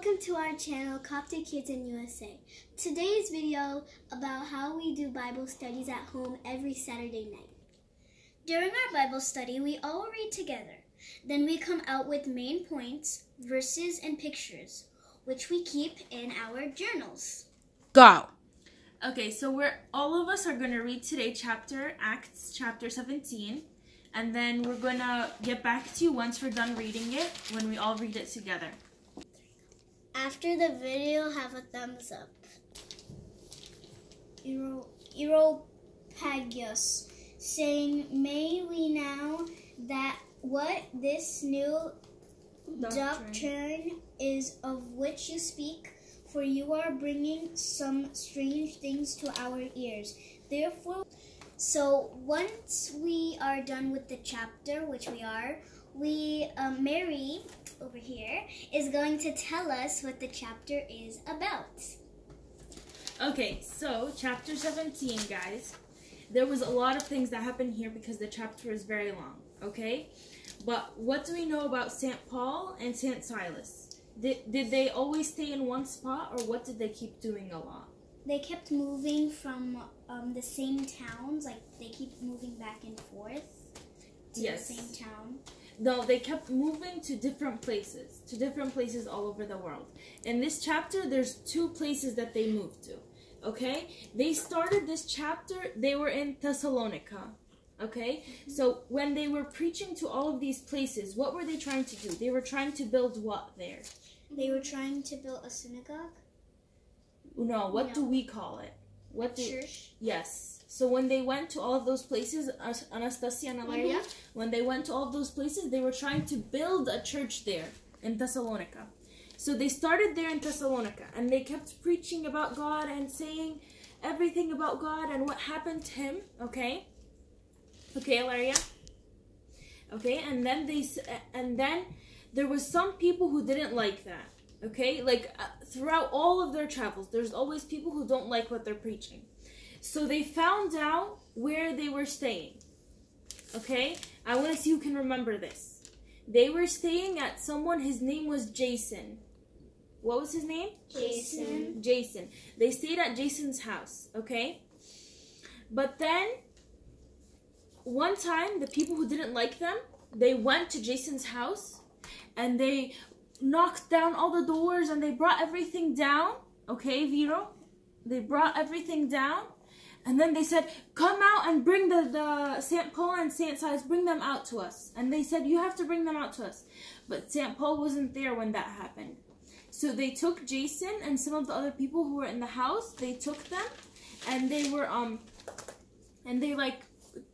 Welcome to our channel, Coptic Kids in USA. Today's video about how we do Bible studies at home every Saturday night. During our Bible study, we all read together. Then we come out with main points, verses, and pictures, which we keep in our journals. Go! Okay, so all of us are going to read today Acts chapter 17. And then we're going to get back to you once we're done reading it, when we all read it together. After the video, have a thumbs up. Europagios, saying, may we now that what this new doctrine is of which you speak, for you are bringing some strange things to our ears. Therefore, so once we are done with the chapter, which we are, Mary over here is going to tell us what the chapter is about. Okay, so chapter 17, guys. There was a lot of things that happened here because the chapter is very long, okay? But what do we know about St. Paul and St. Silas? Did they always stay in one spot, or what did they keep doing a lot? They kept moving from the same towns, like they keep moving back and forth to the same town. No, they kept moving to different places all over the world. In this chapter, there's 2 places that they moved to, okay? They started this chapter, they were in Thessalonica, okay? So when they were preaching to all of these places, what were they trying to do? They were trying to build what there? They were trying to build a synagogue? No, what do we call it? Church? Yes. So when they went to all of those places, Anastasia and Valeria, when they went to all of those places, they were trying to build a church there in Thessalonica. So they started there in Thessalonica, and they kept preaching about God and saying everything about God and what happened to him, okay? Okay, Valeria? Okay, and then there was some people who didn't like that. Okay, like throughout all of their travels, there's always people who don't like what they're preaching. So they found out where they were staying. Okay, I want to see who can remember this. They were staying at someone, his name was Jason. What was his name? Jason. Jason. They stayed at Jason's house, okay? But then, one time, the people who didn't like them, they went to Jason's house, and they knocked down all the doors, and they brought everything down. Okay, Vero? They brought everything down, and then they said, come out and bring the St. Paul and St. Silas, bring them out to us. And they said, you have to bring them out to us. But St. Paul wasn't there when that happened. So they took Jason and some of the other people who were in the house, they took them, and they were, and they like,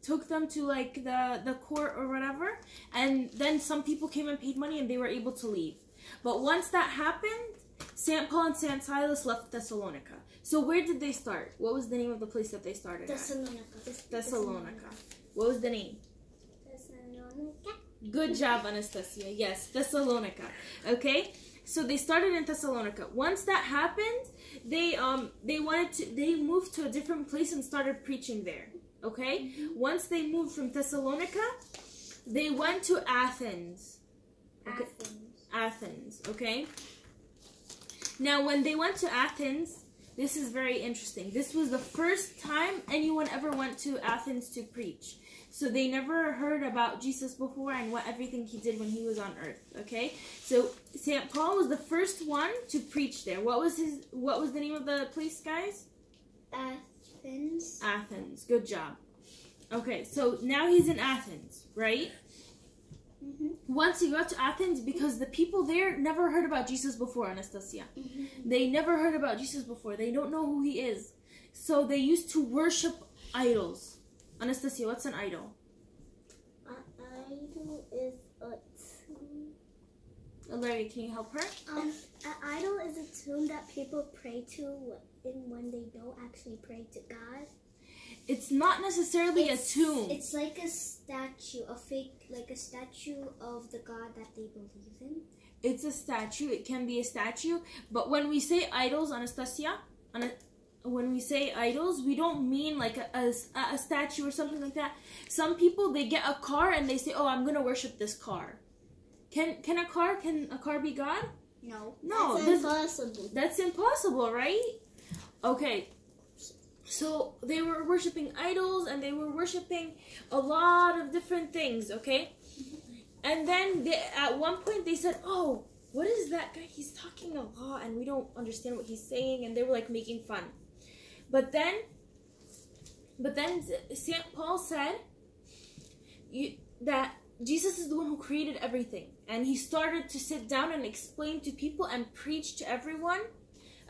took them to like the court or whatever, and then some people came and paid money and they were able to leave. But once that happened, St. Paul and St. Silas left Thessalonica. So where did they start? What was the name of the place that they started at? Thessalonica. What was the name? Thessalonica. Good job, Anastasia. Yes, Thessalonica. Okay? So they started in Thessalonica. Once that happened, they moved to a different place and started preaching there. Okay? Once they moved from Thessalonica, they went to Athens. Okay? Athens, okay? Now, when they went to Athens, this is very interesting. This was the first time anyone ever went to Athens to preach. So they never heard about Jesus before and what everything he did when he was on earth, okay? So St. Paul was the first one to preach there. What was the name of the place, guys? Athens. Athens. Good job. Okay, so now he's in Athens, right? Once he got to Athens, because the people there never heard about Jesus before, Anastasia. They never heard about Jesus before. They don't know who he is. So they used to worship idols. Anastasia, what's an idol? An idol is a tomb. Larry, can you help her? An idol is a tomb that people pray to when they don't actually pray to God. It's not necessarily a tomb. It's like a statue, like a statue of the God that they believe in. It's a statue. It can be a statue. But when we say idols, Anastasia, when we say idols, we don't mean like a statue or something like that. Some people, they get a car and they say, oh, I'm going to worship this car. Can a car be God? No. No, that's impossible. That's impossible, right? Okay. So they were worshiping idols and they were worshiping a lot of different things, okay? And then at one point they said, "Oh, what is that guy? He's talking a lot and we don't understand what he's saying," and they were like making fun. But then St. Paul said that Jesus is the one who created everything. And he started to sit down and explain to people and preach to everyone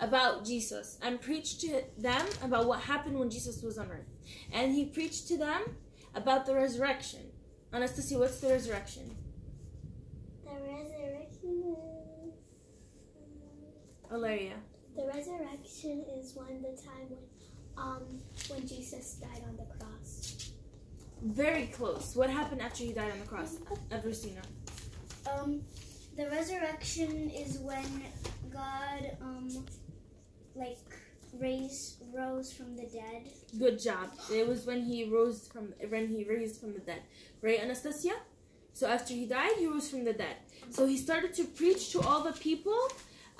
about Jesus. And preach to them about what happened when Jesus was on earth. And he preached to them about the resurrection. Anastasia, what's the resurrection? The resurrection is... Alaria. The resurrection is the time when Jesus died on the cross. Very close. What happened after he died on the cross? Eversina. The resurrection is when God rose from the dead. Good job. It was when he raised from the dead. Right, Anastasia? So after he died, he rose from the dead. So he started to preach to all the people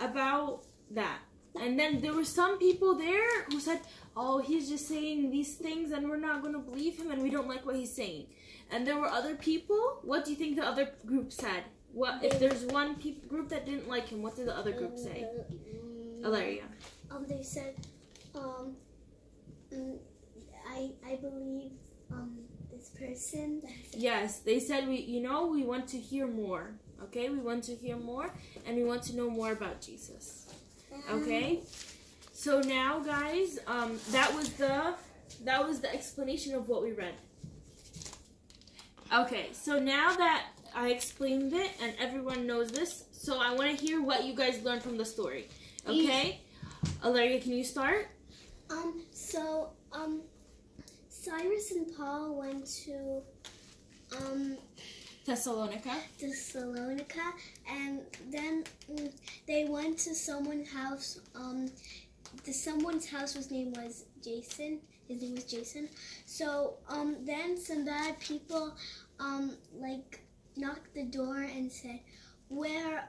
about that. And then there were some people there who said, "Oh, he's just saying these things and we're not going to believe him and we don't like what he's saying." And there were other people. What do you think the other group said? What if there's one group that didn't like him? What did the other group say? Alaria. They said, I believe this person. Yes, they said we want to hear more. Okay, we want to hear more and we want to know more about Jesus. Okay, so now, guys, that was the explanation of what we read. Okay, so now that I explained it and everyone knows this, so I want to hear what you guys learned from the story. Okay, Alaria, can you start? Cyrus and Paul went to Thessalonica, and then they went to someone's house. Someone's house was Jason. His name was Jason. So then some bad people knocked the door and said, where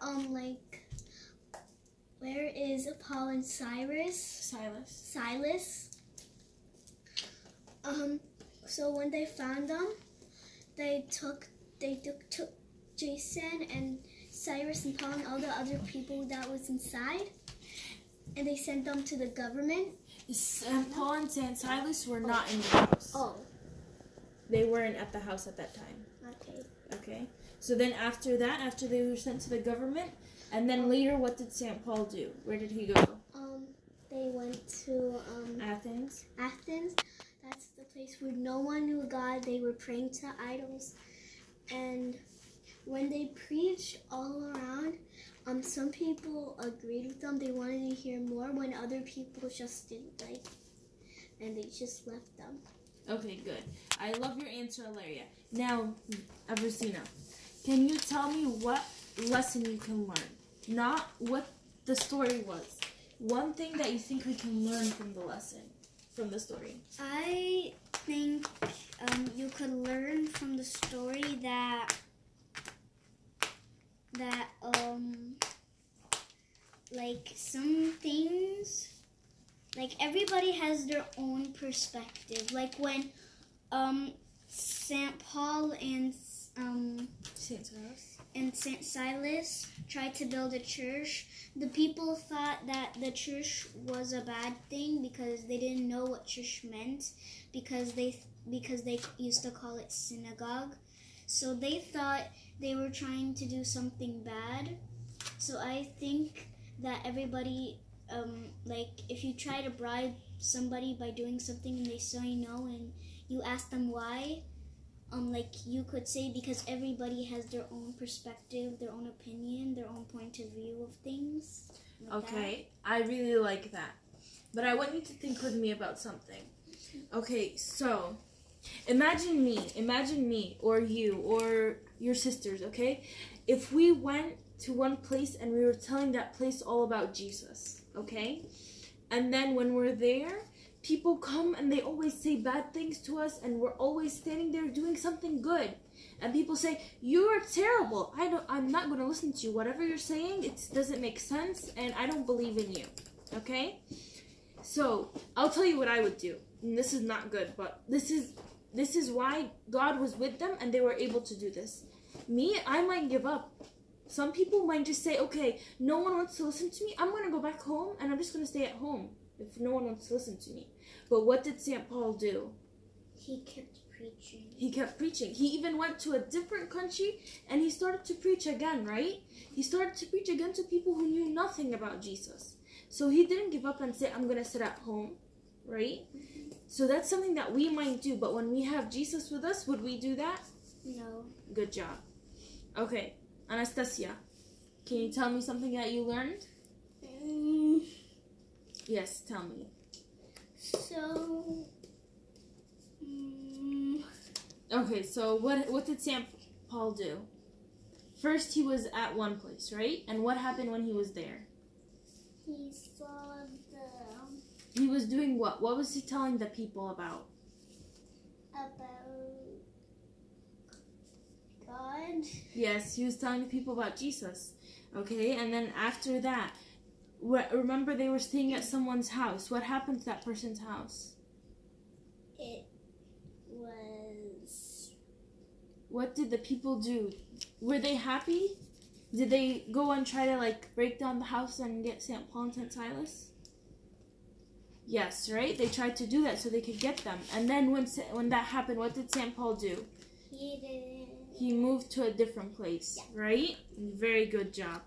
is Paul and Silas? So when they found them, they took Jason and Cyrus and Paul and all the other people that was inside, and they sent them to the government. Paul and Silas were not in the house. Oh. They weren't at the house at that time. Okay. So then after they were sent to the government, and then later, what did St. Paul do? Where did he go? They went to Athens. That's the place where no one knew God. They were praying to idols. And when they preached all around, some people agreed with them. They wanted to hear more, when other people just didn't like, and they just left them. Okay, good. I love your answer, Alaria. Now, Eversina, can you tell me what lesson you can learn? Not what the story was. One thing that you think we can learn from the lesson, from the story. I think you could learn from the story that some things, everybody has their own perspective. Like when St. Paul and St. Silas tried to build a church, the people thought that the church was a bad thing because they didn't know what church meant, because they used to call it synagogue. So they thought they were trying to do something bad. So I think that everybody, if you try to bribe somebody by doing something and they say no and you ask them why, you could say because everybody has their own perspective, their own opinion, their own point of view of things. Okay, I really like that. But I want you to think with me about something. Okay, so imagine me, or you, or your sisters, okay? If we went to one place and we were telling that place all about Jesus, okay? And then when we're there, people come and they always say bad things to us, and we're always standing there doing something good. And people say, you are terrible. I'm not going to listen to you. Whatever you're saying, it doesn't make sense, and I don't believe in you. Okay? So, I'll tell you what I would do. And this is not good, but this is why God was with them and they were able to do this. Me, I might give up. Some people might just say, okay, no one wants to listen to me. I'm going to go back home and I'm just going to stay at home if no one wants to listen to me. But what did St. Paul do? He kept preaching. He kept preaching. He even went to a different country and he started to preach again, right? He started to preach again to people who knew nothing about Jesus. So he didn't give up and say, I'm going to sit at home, right? So that's something that we might do. But when we have Jesus with us, would we do that? No. Good job. Okay, Anastasia, can you tell me something that you learned? Yes, tell me. So, okay, so what did St. Paul do? First, he was at one place, right? And what happened when he was there? he saw He was doing what? What was he telling the people about? God. Yes, he was telling the people about Jesus. Okay, and then after that, remember they were staying at someone's house. What happened to that person's house? It was... What did the people do? Were they happy? Did they go and try to break down the house and get St. Paul and St. Silas? Yes, right? They tried to do that so they could get them. And then when that happened, what did St. Paul do? He didn't. He moved to a different place, Yeah. right? Very good job.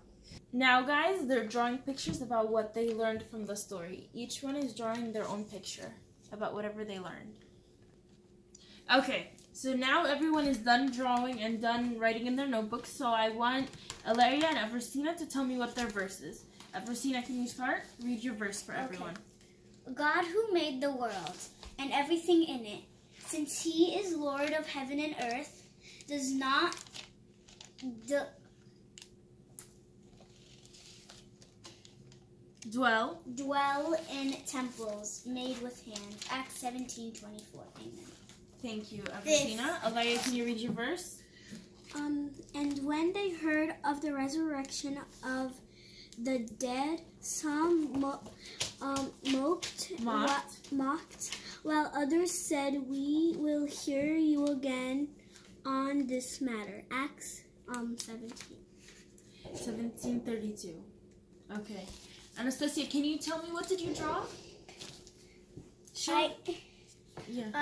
Now, guys, they're drawing pictures about what they learned from the story. Each one is drawing their own picture about whatever they learned. Okay, so now everyone is done drawing and done writing in their notebooks. So I want Ilaria and Eversina to tell me what their verse is. Eversina, can you start? Read your verse for everyone. God who made the world and everything in it, since he is Lord of heaven and earth, does not dwell in temples made with hands. Acts 17:24. Amen. Thank you, Eversina. Ilaria, can you read your verse? And when they heard of the resurrection of the dead, some mocked, while others said, "We will hear you again on this matter." Acts 17:32. Okay. Anastasia, can you tell me what did you draw?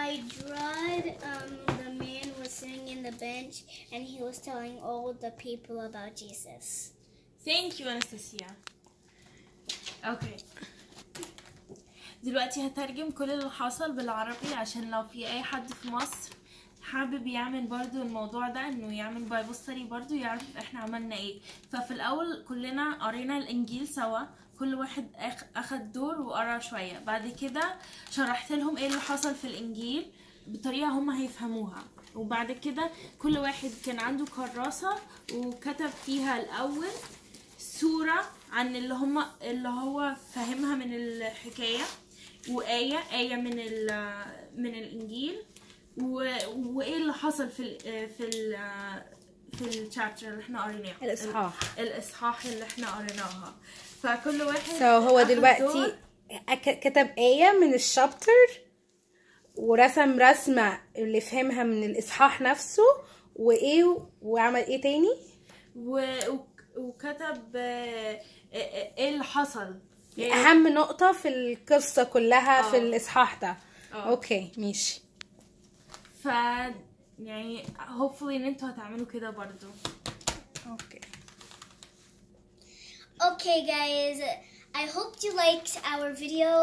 I drawed the man was sitting in the bench and he was telling all the people about Jesus. Thank you, Anastasia. Okay. دلوقتي هترجم كل اللي حصل بالعربي عشان لو في اي حد في مصر حابب يعمل برضو الموضوع ده انه يعمل بايبل ستادي برضو يعرف احنا عملنا ايه. ففي الاول كلنا قرينا الانجيل سوا، كل واحد اخد دور وقرا شويه، بعد كده شرحت لهم ايه اللي حصل في الانجيل بطريقه هم هيفهموها، وبعد كده كل واحد كان عنده كراسه وكتب فيها الاول صوره عن اللي هو فاهمها من الحكايه، وآية من الانجيل، وايه اللي حصل في الشابتر اللي احنا قريناه، الاصحاح اللي احنا قريناها. فكل واحد هو دلوقتي كتب آية من الشابتر ورسم رسمة اللي فهمها من الإصحاح نفسه، وعمل ايه تاني وكتب ايه اللي حصل، اهم نقطة في القصة كلها في الإصحاح ده. اوكي ماشي. يعني hopefully ان انتوا هتعملوا كده برضو. Okay guys, I hope you liked our video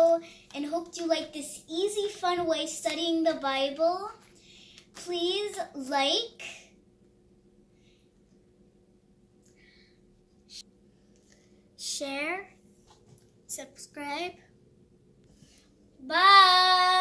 and hope you like this easy fun way studying the Bible. Please like, share, subscribe. Bye.